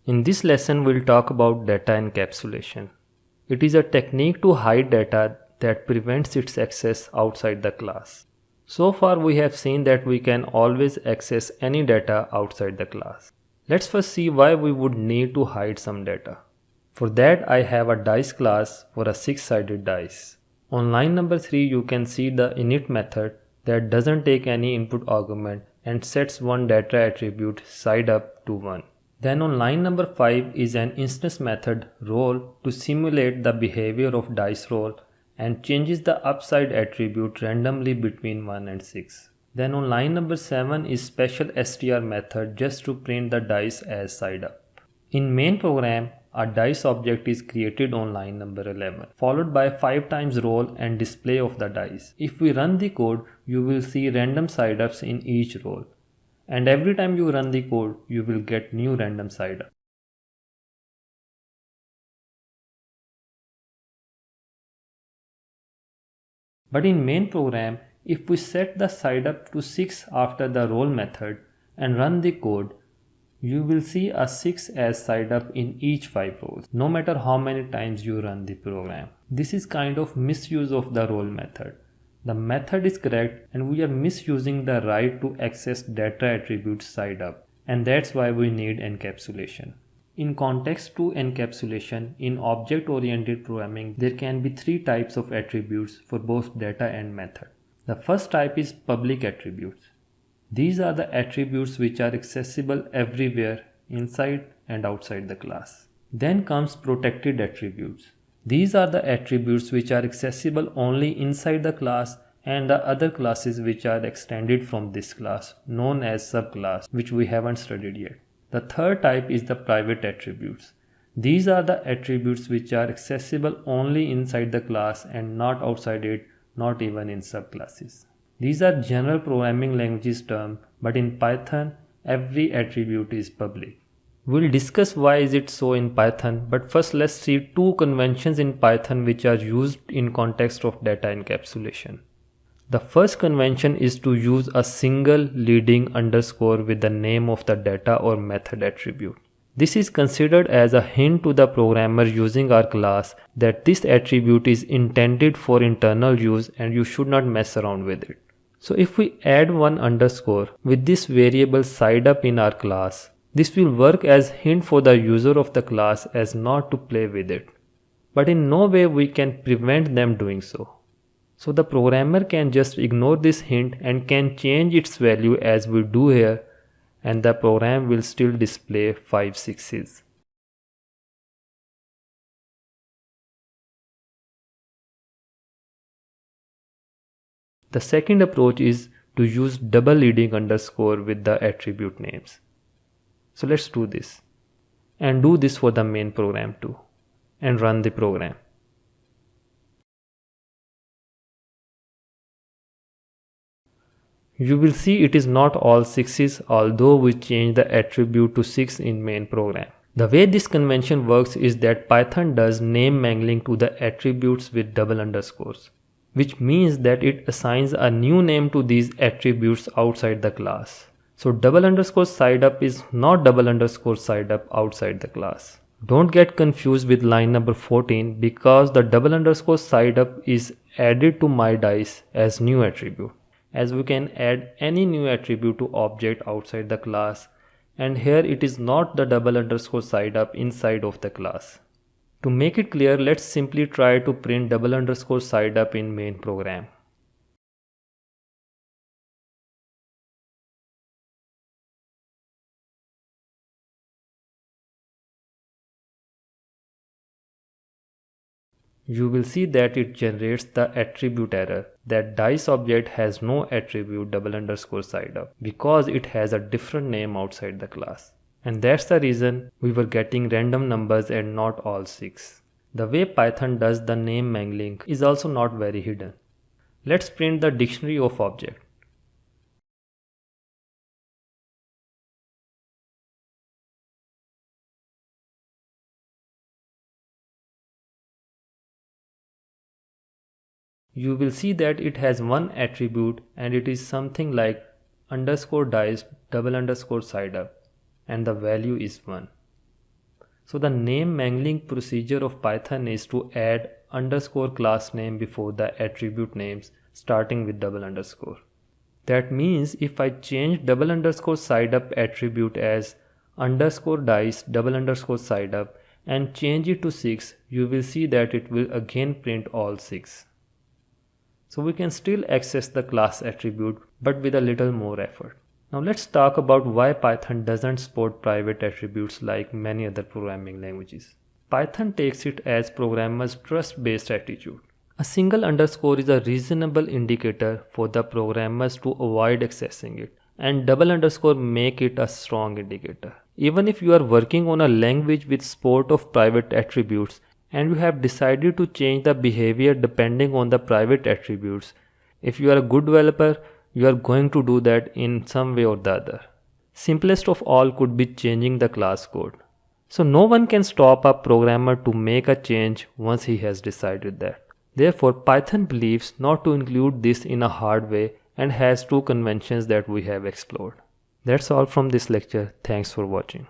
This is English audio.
In this lesson, we'll talk about data encapsulation. It is a technique to hide data that prevents its access outside the class. So far, we have seen that we can always access any data outside the class. Let's first see why we would need to hide some data. For that, I have a dice class for a 6-sided dice. On line number 3, you can see the init method that doesn't take any input argument and sets one data attribute side up to 1. Then on line number 5 is an instance method roll to simulate the behavior of dice roll and changes the upside attribute randomly between 1 and 6. Then on line number 7 is special str method just to print the dice as side up. In main program, a dice object is created on line number 11, followed by 5 times roll and display of the dice. If we run the code, you will see random side ups in each roll. And every time you run the code, you will get new random side up. But in main program, if we set the side up to 6 after the roll method and run the code, you will see a 6 as side up in each 5 rolls, no matter how many times you run the program. This is kind of misuse of the roll method. The method is correct and we are misusing the right to access data attributes side up, and that's why we need encapsulation. In context to encapsulation, in object-oriented programming, there can be 3 types of attributes for both data and method. The first type is public attributes. These are the attributes which are accessible everywhere inside and outside the class. Then comes protected attributes. These are the attributes which are accessible only inside the class and the other classes which are extended from this class, known as subclass, which we haven't studied yet. The third type is the private attributes. These are the attributes which are accessible only inside the class and not outside it, not even in subclasses. These are general programming languages term, but in Python, every attribute is public. We'll discuss why is it so in Python, but first let's see 2 conventions in Python which are used in context of data encapsulation. The first convention is to use a single leading underscore with the name of the data or method attribute. This is considered as a hint to the programmer using our class that this attribute is intended for internal use and you should not mess around with it. So if we add one underscore with this variable side up in our class, this will work as hint for the user of the class as not to play with it. But in no way we can prevent them doing so. So the programmer can just ignore this hint and can change its value as we do here, and the program will still display 5 6s. The second approach is to use double leading underscore with the attribute names. So let's do this and do this for the main program too and run the program. You will see it is not all 6s although we change the attribute to 6 in main program. The way this convention works is that Python does name mangling to the attributes with double underscores, which means that it assigns a new name to these attributes outside the class. So double underscore side up is not double underscore side up outside the class. Don't get confused with line number 14 because the double underscore side up is added to my dice as new attribute, as we can add any new attribute to object outside the class, and here it is not the double underscore side up inside of the class. To make it clear, let's simply try to print double underscore side up in main program. You will see that it generates the attribute error that dice object has no attribute double underscore side up because it has a different name outside the class. And that's the reason we were getting random numbers and not all 6. The way Python does the name mangling is also not very hidden. Let's print the dictionary of object. You will see that it has one attribute and it is something like underscore dice double underscore side up and the value is 1. So the name mangling procedure of Python is to add underscore class name before the attribute names starting with double underscore. That means if I change double underscore side up attribute as underscore dice double underscore side up and change it to 6, you will see that it will again print all 6. So we can still access the class attribute but with a little more effort. Now let's talk about why Python doesn't support private attributes like many other programming languages. Python takes it as programmers' trust-based attitude. A single underscore is a reasonable indicator for the programmers to avoid accessing it, and double underscore make it a strong indicator. Even if you are working on a language with support of private attributes and you have decided to change the behavior depending on the private attributes, if you are a good developer, you are going to do that in some way or the other. Simplest of all could be changing the class code. So no one can stop a programmer to make a change once he has decided that. Therefore, Python believes not to include this in a hard way and has two conventions that we have explored. That's all from this lecture. Thanks for watching.